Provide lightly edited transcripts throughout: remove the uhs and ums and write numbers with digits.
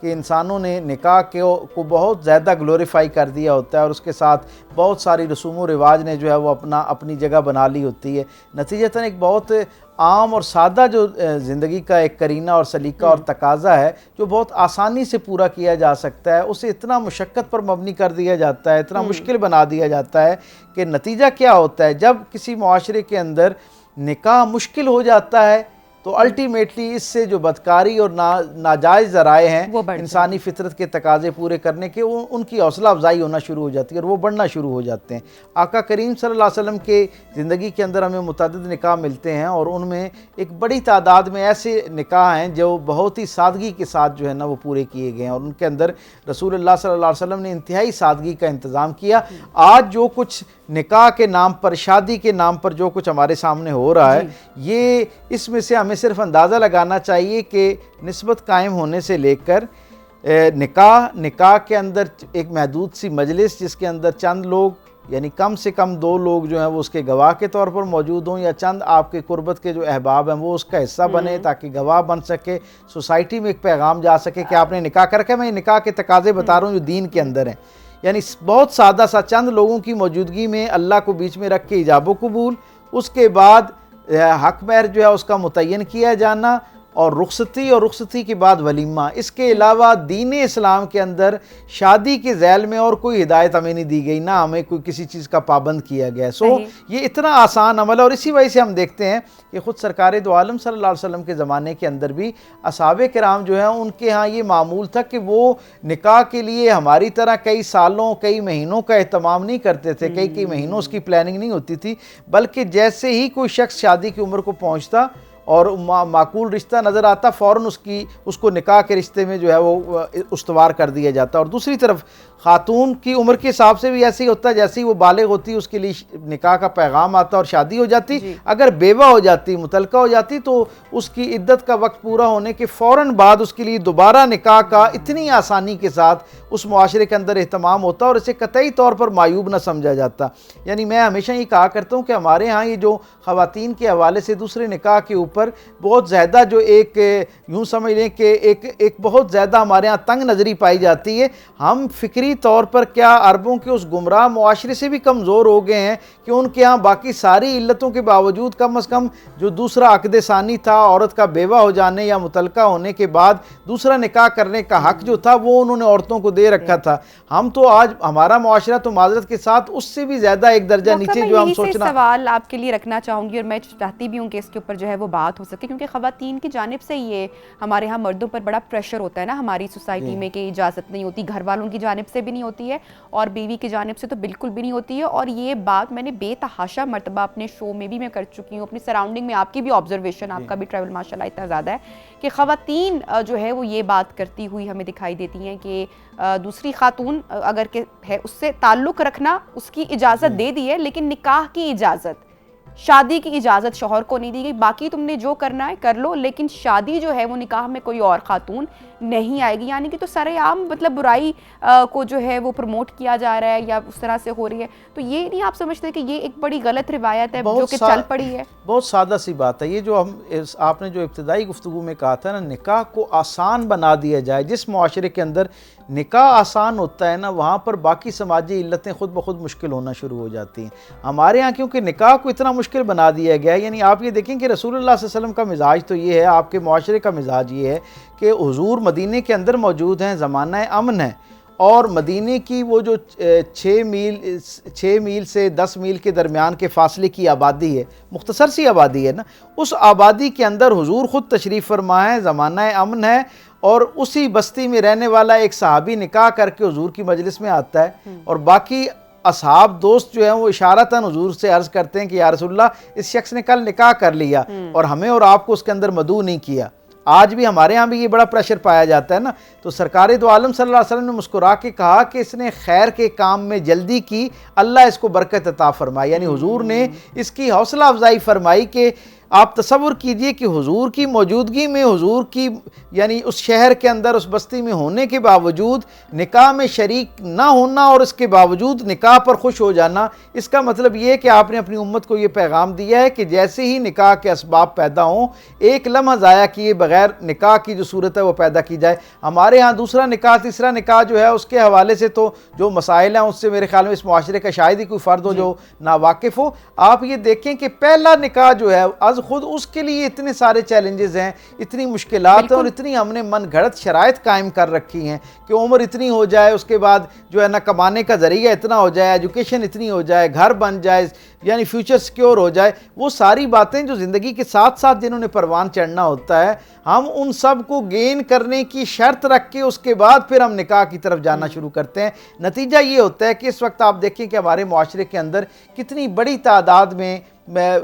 کہ انسانوں نے نکاح کو بہت زیادہ گلوریفائی کر دیا ہوتا ہے اور اس کے ساتھ بہت ساری رسوم و رواج نے جو ہے وہ اپنی جگہ بنا لی ہوتی ہے. نتیجتاً ایک بہت عام اور سادہ جو زندگی کا ایک کرینہ اور سلیقہ اور تقاضا ہے جو بہت آسانی سے پورا کیا جا سکتا ہے، اسے اتنا مشقت پر مبنی کر دیا جاتا ہے، اتنا مشکل بنا دیا جاتا ہے کہ نتیجہ کیا ہوتا ہے جب کسی معاشرے کے اندر نکاح مشکل ہو جاتا ہے تو الٹیمیٹلی اس سے جو بدکاری اور ناجائز ذرائع ہیں انسانی فطرت کے تقاضے پورے کرنے کے، ان کی حوصلہ افزائی ہونا شروع ہو جاتی ہے اور وہ بڑھنا شروع ہو جاتے ہیں. آقا کریم صلی اللہ علیہ وسلم کے زندگی کے اندر ہمیں متعدد نکاح ملتے ہیں اور ان میں ایک بڑی تعداد میں ایسے نکاح ہیں جو بہت ہی سادگی کے ساتھ جو ہے نا وہ پورے کیے گئے ہیں اور ان کے اندر رسول اللہ صلی اللہ علیہ وسلم نے انتہائی سادگی کا انتظام کیا. آج جو کچھ نکاح کے نام پر، شادی کے نام پر جو کچھ ہمارے سامنے ہو رہا ہے، یہ اس میں سے ہمیں صرف اندازہ لگانا چاہیے کہ نسبت قائم ہونے سے لے کر نکاح کے اندر ایک محدود سی مجلس جس کے اندر چند لوگ یعنی کم سے کم 2 لوگ جو ہیں وہ اس کے گواہ کے طور پر موجود ہوں یا چند آپ کے قربت کے جو احباب ہیں وہ اس کا حصہ بنے تاکہ گواہ بن سکے، سوسائٹی میں ایک پیغام جا سکے کہ آپ نے نکاح کر کے، میں یہ نکاح کے تقاضے بتا رہا ہوں جو دین کے اندر ہیں. یعنی بہت سادہ سا چند لوگوں کی موجودگی میں اللہ کو بیچ میں رکھ کے ایجاب و قبول، اس کے بعد حق مہر جو ہے اس کا متعین کیا جانا اور رخصتی کے بعد ولیمہ. اس کے علاوہ دین اسلام کے اندر شادی کے ذیل میں اور کوئی ہدایت ہمیں نہیں دی گئی، نہ ہمیں کوئی کسی چیز کا پابند کیا گیا. یہ اتنا آسان عمل ہے اور اسی وجہ سے ہم دیکھتے ہیں کہ خود سرکار دو عالم صلی اللہ علیہ وسلم کے زمانے کے اندر بھی اصحاب کرام جو ہیں ان کے ہاں یہ معمول تھا کہ وہ نکاح کے لیے ہماری طرح کئی سالوں کئی مہینوں کا اہتمام نہیں کرتے تھے، کئی مہینوں اس کی پلاننگ نہیں ہوتی تھی، بلکہ جیسے ہی کوئی شخص شادی کی عمر کو پہنچتا اور معقول رشتہ نظر آتا فوراً اس کو نکاح کے رشتے میں جو ہے وہ استوار کر دیا جاتا. اور دوسری طرف خاتون کی عمر کے حساب سے بھی ایسے ہی ہوتا ہے، جیسے ہی وہ بالغ ہوتی اس کے لیے نکاح کا پیغام آتا اور شادی ہو جاتی. اگر بیوہ ہو جاتی، مطلقہ ہو جاتی تو اس کی عدت کا وقت پورا ہونے کے فوراً بعد اس کے لیے دوبارہ نکاح کا اتنی آسانی کے ساتھ اس معاشرے کے اندر اہتمام ہوتا اور اسے قطعی طور پر معیوب نہ سمجھا جاتا. یعنی میں ہمیشہ یہ کہا کرتا ہوں کہ ہمارے ہاں یہ جو خواتین کے حوالے سے دوسرے نکاح کے اوپر بہت زیادہ جو ایک یوں سمجھ لیں کہ ایک بہت زیادہ ہمارے ہاں تنگ نظری پائی جاتی ہے. ہم فکری طور پر کیا عربوں کے اس گمراہ معاشرے سے بھی کمزور ہو گئے ہیں کہ ان کے ہاں باقی ساری علتوں کے باوجود کم از کم جو دوسرا عقد ثانی تھا، عورت کا بیوہ ہو جانے یا مطلقہ ہونے کے بعد دوسرا نکاح کرنے کا حق جو تھا وہ انہوں نے عورتوں کو دے رکھا تھا. ہم تو آج ہمارا معاشرہ تو معذرت کے ساتھ اس سے بھی زیادہ ایک درجہ نیچے جو ہم سوچنا. سوال آپ کے لیے رکھنا چاہوں گی اور میں چاہتی بھی ہوں کہ اس کے اوپر جو ہے وہ بات ہو سکے، کیونکہ خواتین کی جانب سے یہ ہمارے ہاں مردوں پر بڑا پریشر ہوتا ہے نا ہماری سوسائٹی میں کہ اجازت نہیں ہوتی، گھر والوں کی جانب سے بھی نہیں ہوتی ہے اور بیوی کی جانب سے تو بالکل بھی نہیں ہوتی ہے. اور یہ بات میں نے بے تحاشا مرتبہ اپنے شو میں بھی میں کر چکی ہوں، اپنی سراؤنڈنگ میں آپ کی بھی آبزرویشن، آپ کا بھی ٹریول ماشاءاللہ اتنا زیادہ ہے کہ خواتین جو ہے وہ یہ بات کرتی ہوئی ہمیں دکھائی دیتی ہیں کہ دوسری خاتون اگر کہ ہے اس سے تعلق رکھنا اس کی اجازت دے دی ہے، لیکن نکاح کی اجازت، شادی کی اجازت شوہر کو نہیں دی گئی. باقی تم نے جو کرنا ہے کر لو، لیکن شادی جو ہے وہ نکاح میں کوئی اور خاتون نہیں آئے گی. یعنی کہ تو سر عام مطلب برائی کو جو ہے وہ پروموٹ کیا جا رہا ہے یا اس طرح سے ہو رہی ہے. تو یہ نہیں آپ سمجھتے کہ یہ ایک بڑی غلط روایت ہے جو کہ چل پڑی ہے؟ بہت سادہ سی بات ہے یہ جو آپ نے جو ابتدائی گفتگو میں کہا تھا نا، نکاح کو آسان بنا دیا جائے. جس معاشرے کے اندر نکاح آسان ہوتا ہے نا وہاں پر باقی سماجی علتیں خود بخود مشکل ہونا شروع ہو جاتی ہیں. ہمارے ہاں کیونکہ نکاح کو اتنا مشکل بنا دیا گیا ہے، یعنی آپ یہ دیکھیں کہ رسول اللہ صلی اللہ علیہ وسلم کا مزاج تو یہ ہے، آپ کے معاشرے کا مزاج یہ ہے کہ حضور مدینے کے اندر موجود ہیں، زمانہ امن ہے اور مدینے کی وہ جو 6 میل سے 10 میل کے درمیان کے فاصلے کی آبادی ہے، مختصر سی آبادی ہے نا، اس آبادی کے اندر حضور خود تشریف فرما ہے، زمانہ امن ہے اور اسی بستی میں رہنے والا ایک صحابی نکاح کر کے حضور کی مجلس میں آتا ہے اور باقی اصحاب دوست جو ہیں وہ اشارتاً حضور سے عرض کرتے ہیں کہ یا رسول اللہ اس شخص نے کل نکاح کر لیا اور ہمیں اور آپ کو اس کے اندر مدعو نہیں کیا. آج بھی ہمارے ہاں بھی یہ بڑا پریشر پایا جاتا ہے نا. تو سرکار دو عالم صلی اللہ علیہ وسلم نے مسکرا کے کہا کہ اس نے خیر کے کام میں جلدی کی، اللہ اس کو برکت عطا فرمائی. یعنی حضور نے اس کی حوصلہ افزائی فرمائی کہ آپ تصور کیجئے کہ حضور کی موجودگی میں، حضور کی یعنی اس شہر کے اندر اس بستی میں ہونے کے باوجود نکاح میں شریک نہ ہونا اور اس کے باوجود نکاح پر خوش ہو جانا، اس کا مطلب یہ ہے کہ آپ نے اپنی امت کو یہ پیغام دیا ہے کہ جیسے ہی نکاح کے اسباب پیدا ہوں، ایک لمحہ ضائع کیے بغیر نکاح کی جو صورت ہے وہ پیدا کی جائے۔ ہمارے ہاں دوسرا نکاح تیسرا نکاح جو ہے اس کے حوالے سے تو جو مسائل ہیں اس سے میرے خیال میں اس معاشرے کا شاید ہی کوئی فرد ہو جو ناواقف ہو۔ آپ یہ دیکھیں کہ پہلا نکاح جو ہے از خود اس کے لیے اتنے سارے چیلنجز ہیں، اتنی مشکلات ہیں اور اتنی ہم نے من گھڑت شرائط قائم کر رکھی ہیں کہ عمر اتنی ہو جائے، اس کے بعد جو ہے نا کمانے کا ذریعہ اتنا ہو جائے، ایجوکیشن اتنی ہو جائے، گھر بن جائے، یعنی فیوچر سیکیور ہو جائے۔ وہ ساری باتیں جو زندگی کے ساتھ ساتھ جنہوں نے پروان چڑھنا ہوتا ہے، ہم ان سب کو گین کرنے کی شرط رکھ کے اس کے بعد پھر ہم نکاح کی طرف جانا شروع کرتے ہیں۔ نتیجہ یہ ہوتا ہے کہ اس وقت آپ دیکھیں کہ ہمارے معاشرے کے اندر کتنی بڑی تعداد میں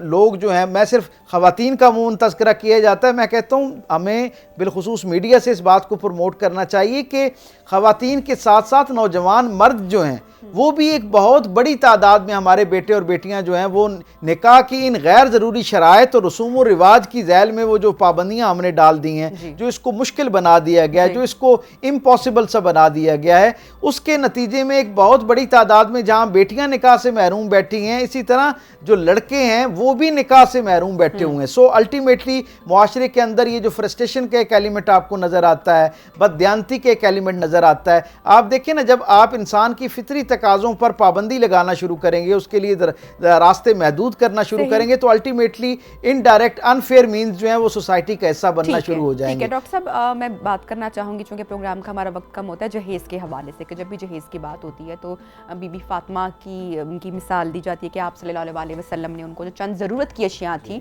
لوگ جو ہیں، میں صرف خواتین کا عموماً تذکرہ کیا جاتا ہے، میں کہتا ہوں ہمیں بالخصوص میڈیا سے اس بات کو پروموٹ کرنا چاہیے کہ خواتین کے ساتھ ساتھ نوجوان مرد جو ہیں وہ بھی ایک بہت بڑی تعداد میں ہمارے بیٹے اور بیٹیاں جو ہیں وہ نکاح کی ان غیر ضروری شرائط اور رسوم و رواج کی ذیل میں وہ جو پابندیاں ہم نے ڈال دی ہیں، جو اس کو مشکل بنا دیا گیا ہے، جو اس کو امپاسبل سا بنا دیا گیا ہے، اس کے نتیجے میں ایک بہت بڑی تعداد میں جہاں بیٹیاں نکاح سے محروم بیٹھی ہیں، اسی طرح جو لڑکے ہیں وہ بھی نکاح سے محروم بیٹھے ہوئے ہیں۔ سو الٹیمیٹلی معاشرے کے اندر یہ جو فرسٹریشن کا ایک ایلیمنٹ آپ کو نظر آتا ہے، بددیانتی کا ایک ایلیمنٹ نظر آتا ہے۔ آپ دیکھیں نا، جب آپ انسان کی فطری تقاضوں پر پابندی لگانا شروع کریں گے، اس کے لیے راستے محدود کرنا شروع کریں گے، تو الٹیمیٹلی انڈائریکٹ انفیئر مینز جو ہیں وہ سوسائٹی کا حصہ بننا شروع ہو جائیں گے۔ ٹھیک ہے ڈاکٹر صاحب، میں بات کرنا چاہوں گی چونکہ پروگرام کا ہمارا وقت کم ہوتا ہے، جہیز کے حوالے سے، کہ جب بھی جہیز کی بات ہوتی ہے تو بی بی فاطمہ کی ان کی مثال دی جاتی ہے کہ آپ صلی اللہ علیہ وسلم نے ان کو جو چند ضرورت کی اشیاء تھیں،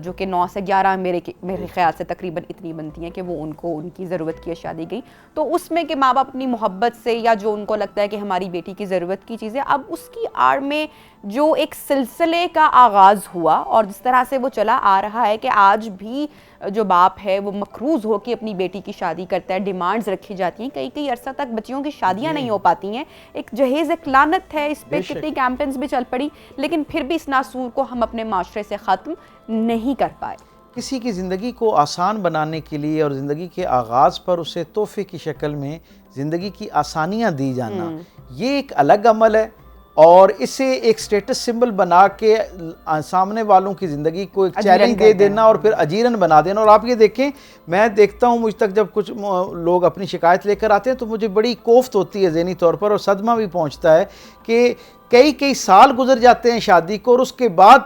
جو کہ 9 سے 11 میرے خیال سے تقریباً اتنی بنتی ہیں کہ وہ ان کو ان کی ضرورت کی اشیاء دی گئی، تو اس میں کہ ماں باپ اپنی محبت سے یا جو ان کو لگتا ہے کہ ہماری بیٹی کی ضرورت کی چیزیں، اب اس کی آڑ میں جو ایک سلسلے کا آغاز ہوا اور جس طرح سے وہ چلا آ رہا ہے کہ آج بھی جو باپ ہے وہ مقروض ہو کے اپنی بیٹی کی شادی کرتا ہے، ڈیمانڈز رکھی جاتی ہیں، کئی عرصہ تک بچیوں کی شادیاں نہیں ہو پاتی ہیں۔ ایک جہیز ایک لعنت ہے، اس پہ کتنی کیمپینز بھی چل پڑی، لیکن پھر بھی اس ناسور کو ہم اپنے معاشرے سے ختم نہیں کر پائے۔ کسی کی زندگی کو آسان بنانے کے لیے اور زندگی کے آغاز پر اسے تحفے کی شکل میں زندگی کی آسانیاں دی جانا، یہ ایک الگ عمل ہے، اور اسے ایک سٹیٹس سمبل بنا کے سامنے والوں کی زندگی کو ایک چیلنج دے دینا اور پھر اجیرن بنا دینا۔ اور آپ یہ دیکھیں، میں دیکھتا ہوں مجھ تک جب کچھ لوگ اپنی شکایت لے کر آتے ہیں تو مجھے بڑی کوفت ہوتی ہے ذہنی طور پر، اور صدمہ بھی پہنچتا ہے کہ کئی سال گزر جاتے ہیں شادی کو، اور اس کے بعد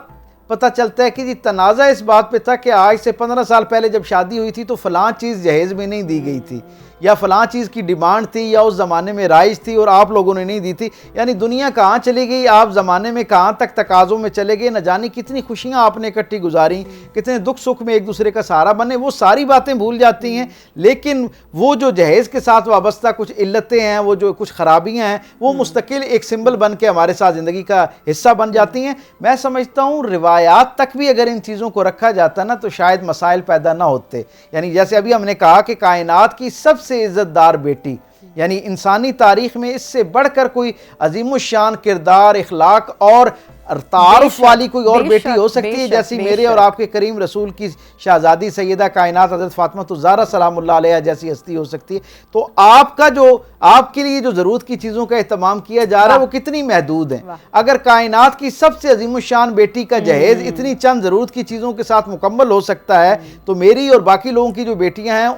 پتہ چلتا ہے کہ جی تنازع اس بات پہ تھا کہ آج سے 15 سال پہلے جب شادی ہوئی تھی تو فلاں چیز جہیز میں نہیں دی گئی تھی، یا فلاں چیز کی ڈیمانڈ تھی یا اس زمانے میں رائج تھی اور آپ لوگوں نے نہیں دی تھی۔ یعنی دنیا کہاں چلی گئی، آپ زمانے میں کہاں تک تقاضوں میں چلے گئے، نہ جانے کتنی خوشیاں آپ نے اکٹھی گزاری، کتنے دکھ سکھ میں ایک دوسرے کا سہارا بنے، وہ ساری باتیں بھول جاتی ہیں۔ لیکن وہ جو جہیز کے ساتھ وابستہ کچھ علتیں ہیں، وہ جو کچھ خرابیاں ہیں، وہ مستقل ایک سمبل بن کے ہمارے ساتھ زندگی کا حصہ بن جاتی ہیں۔ میں سمجھتا ہوں روایات تک بھی اگر ان چیزوں کو رکھا جاتا نا تو شاید مسائل پیدا نہ ہوتے۔ یعنی جیسے ابھی ہم نے کہا کہ کائنات کی سب سے عزت دار بیٹی، یعنی انسانی تاریخ میں اس سے بڑھ کر کوئی عظیم الشان کردار، اخلاق اور تعارف والی کوئی اور بیٹی ہو سکتی ہے جیسی میرے اور آپ کے کریم رسول کی شہزادی سیدہ کائنات حضرت فاطمہ الزہرا سلام اللہ علیہ جیسی ہستی ہو سکتی ہے؟ تو آپ کا جو آپ کے لیے جو ضرورت کی چیزوں کا اہتمام کیا جا رہا ہے وہ کتنی محدود ہیں۔ اگر کائنات کی سب سے عظیم الشان بیٹی کا جہیز اتنی چند ضرورت کی چیزوں کے ساتھ مکمل ہو سکتا ہے تو میری اور باقی لوگوں کی جو بیٹیاں ہیں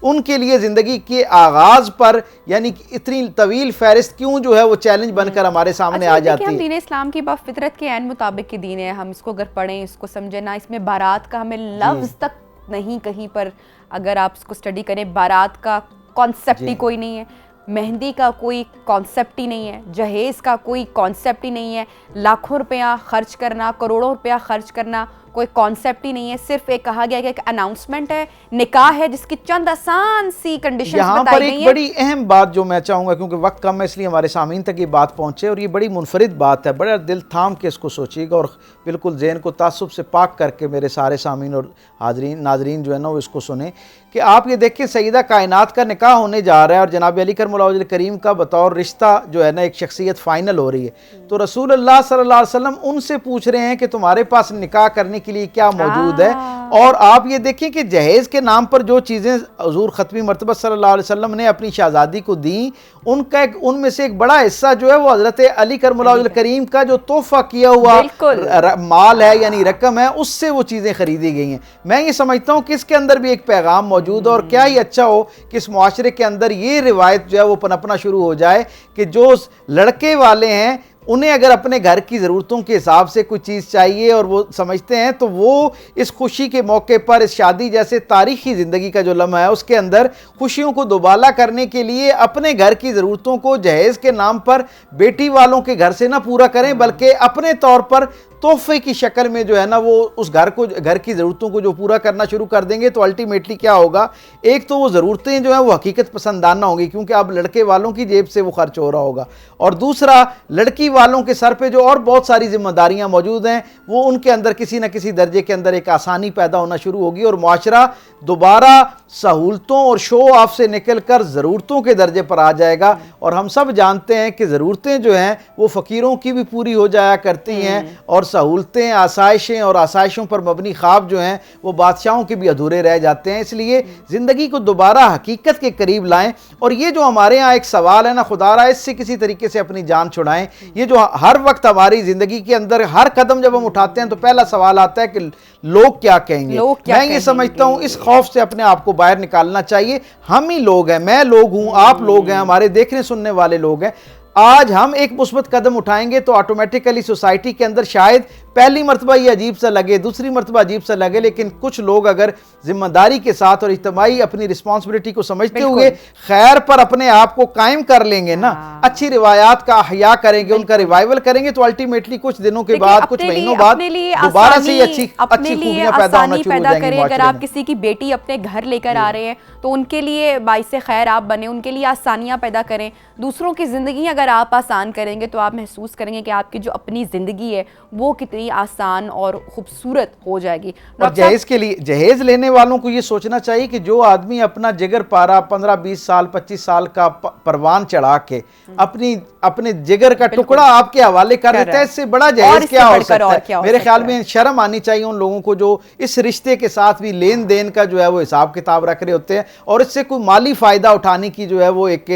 ان کے لیے زندگی کے آغاز پر یعنی اتنی طویل فہرست کیوں جو ہے وہ چیلنج بن کر ہمارے سامنے آ جاتی ہے؟ ہم دین اسلام کی فطرت کے عین مطابق کی دین ہے، ہم اس کو اگر پڑھیں، اس کو سمجھیں نا، اس میں بارات کا ہمیں لفظ تک نہیں کہیں پر، اگر آپ اس کو اسٹڈی کریں، بارات کا کانسیپٹ ہی کوئی نہیں ہے، مہندی کا کوئی کانسیپٹ ہی نہیں ہے، جہیز کا کوئی کانسیپٹ ہی نہیں ہے، لاکھوں روپیہ خرچ کرنا، کروڑوں روپیہ خرچ کرنا کوئی کانسیپٹ ہی نہیں ہے۔ صرف ایک کہا گیا کہ ایک اناؤنسمنٹ ہے، نکاح ہے جس کی چند آسان سی کنڈیشنز بتائی گئی ہیں۔ یہاں پر ایک بڑی اہم بات جو میں چاہوں گا، کیونکہ وقت کم ہے اس لیے ہمارے سامعین تک یہ بات پہنچے، اور یہ بڑی منفرد بات ہے، بڑا دل تھام کے اس کو سوچیے گا اور بالکل ذہن کو تعصب سے پاک کر کے میرے سارے سامعین اور ناظرین جو ہے نا وہ اس کو سنیں کہ آپ یہ دیکھیں سیدہ کائنات کا نکاح ہونے جا رہا ہے اور جناب علی کرم اللہ وجہ کریم کا بطور رشتہ جو ہے نا ایک شخصیت فائنل ہو رہی ہے، تو رسول اللہ صلی اللہ علیہ وسلم ان سے پوچھ رہے ہیں کہ تمہارے پاس نکاح کرنے کے لیے کیا موجود ہے. اور آپ یہ دیکھیں کہ جہیز کے نام پر جو چیزیں حضور ختمی مرتبہ صلی اللہ علیہ وسلم نے اپنی شہزادی کو دیں، ان میں سے ایک بڑا حصہ جو ہے وہ حضرت علی کرم اللہ وجہ کریم کا جو تحفہ کیا ہوا مال ہے یعنی رقم ہے، اس سے وہ چیزیں خریدی گئی ہیں. میں یہ سمجھتا ہوں کہ اس کے اندر بھی ایک پیغام موجود ہے، اور کیا ہی اچھا ہو کہ اس معاشرے کے اندر یہ روایت جو ہے وہ پنپنا شروع ہو جائے کہ جو لڑکے والے ہیں انہیں اگر اپنے گھر کی ضرورتوں کے حساب سے کوئی چیز چاہیے اور وہ سمجھتے ہیں تو وہ اس خوشی کے موقع پر اس شادی جیسے تاریخی زندگی کا جو لمحہ ہے اس کے اندر خوشیوں کو دوبالا کرنے کے لیے اپنے گھر کی ضرورتوں کو جہیز کے نام پر بیٹی والوں کے گھر سے نہ پورا کریں، بلکہ اپنے طور پر تحفے کی شکل میں جو ہے نا وہ اس گھر کی ضرورتوں کو جو پورا کرنا شروع کر دیں گے تو الٹیمیٹلی کیا ہوگا، ایک تو وہ ضرورتیں جو ہیں وہ حقیقت پسندانہ ہوں گی کیونکہ اب لڑکے والوں کی جیب سے وہ خرچ ہو رہا ہوگا، اور دوسرا لڑکی والوں کے سر پہ جو اور بہت ساری ذمہ داریاں موجود ہیں وہ ان کے اندر کسی نہ کسی درجے کے اندر ایک آسانی پیدا ہونا شروع ہوگی، اور معاشرہ دوبارہ سہولتوں اور شو آف سے نکل کر ضرورتوں کے درجے پر آ جائے گا. اور ہم سب جانتے ہیں کہ ضرورتیں جو ہیں وہ فقیروں کی بھی پوری ہو جایا کرتی ہیں، اور سہولتیں، آسائشیں اور آسائشوں پر مبنی خواب جو ہیں وہ بادشاہوں کے بھی ادھورے رہ جاتے ہیں. اس لیے زندگی کو دوبارہ حقیقت کے قریب لائیں، اور یہ جو ہمارے ہاں ایک سوال ہے نا، خدا را اس سے کسی طریقے سے اپنی جان چھڑائیں. یہ جو ہر وقت ہماری زندگی کے اندر ہر قدم جب ہم اٹھاتے ہیں تو پہلا سوال آتا ہے کہ لوگ کیا کہیں گے. میں یہ سمجھتا ہوں اس خوف سے اپنے آپ کو باہر نکالنا چاہیے. ہم ہی لوگ ہیں، میں لوگ ہوں، آپ لوگ ہیں، ہمارے دیکھنے سننے والے لوگ ہیں. آج ہم ایک مثبت قدم اٹھائیں گے تو آٹومیٹیکلی سوسائٹی کے اندر شاید پہلی مرتبہ یہ عجیب سا لگے، دوسری مرتبہ عجیب سا لگے، لیکن کچھ لوگ اگر ذمہ داری کے ساتھ اور اجتماعی اپنی رسپانسبلٹی کو سمجھتے ہوئے خیر پر اپنے آپ کو قائم کر لیں گے نا، اچھی روایات کا احیاء کریں گے، ان کا ریوائیول کریں گے، تو الٹیمیٹلی کچھ دنوں کے بعد، کچھ مہینوں بعد دوبارہ سے اچھی خوبیاں پیدا ہونا شروع ہو جائیں گی. اگر آپ کسی کی بیٹی اپنے گھر لے کر آ رہے ہیں تو ان کے لیے باعث خیر آپ بنیں، ان کے لیے آسانیاں پیدا کریں. دوسروں کی زندگی اگر آپ آسان کریں گے تو آپ محسوس کریں گے کہ آپ کی جو اپنی زندگی ہے وہ کتنی آسان اور خوبصورت ہو جائے گی. اور جہیز کے لیے جہیز لینے والوں کو یہ سوچنا چاہیے کہ جو آدمی اپنا جگر پارا 15-20 سال 25 سال کا پروان چڑھا کے اپنے جگر کا ٹکڑا آپ کے حوالے کر دیتا ہے، اس سے بڑا جہیز کیا ہو سکتا ہے. میرے خیال میں شرم آنی چاہیے ان لوگوں کو جو اس رشتے کے ساتھ بھی لین دین کا جو ہے وہ حساب کتاب رکھ رہے ہوتے ہیں اور اس سے کوئی مالی فائدہ اٹھانے کی جو ہے وہ ایک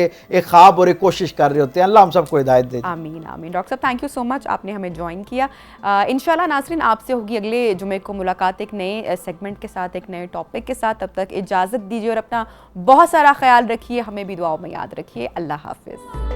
خواب اور ایک کوشش کر رہے ہوتے ہیں. اللہ ہم سب کو ہدایت دے. آمین آمین. ڈاکٹر صاحب تھینک یو سو مچ، آپ نے ہمیں جوائن کیا. انشاءاللہ ناظرین آپ سے ہوگی اگلے جمعے کو ملاقات ایک نئے سیگمنٹ کے ساتھ، ایک نئے ٹاپک کے ساتھ. تب تک اجازت دیجیے اور اپنا بہت سارا خیال رکھیے، ہمیں بھی دعاؤں میں یاد رکھیے. اللہ حافظ.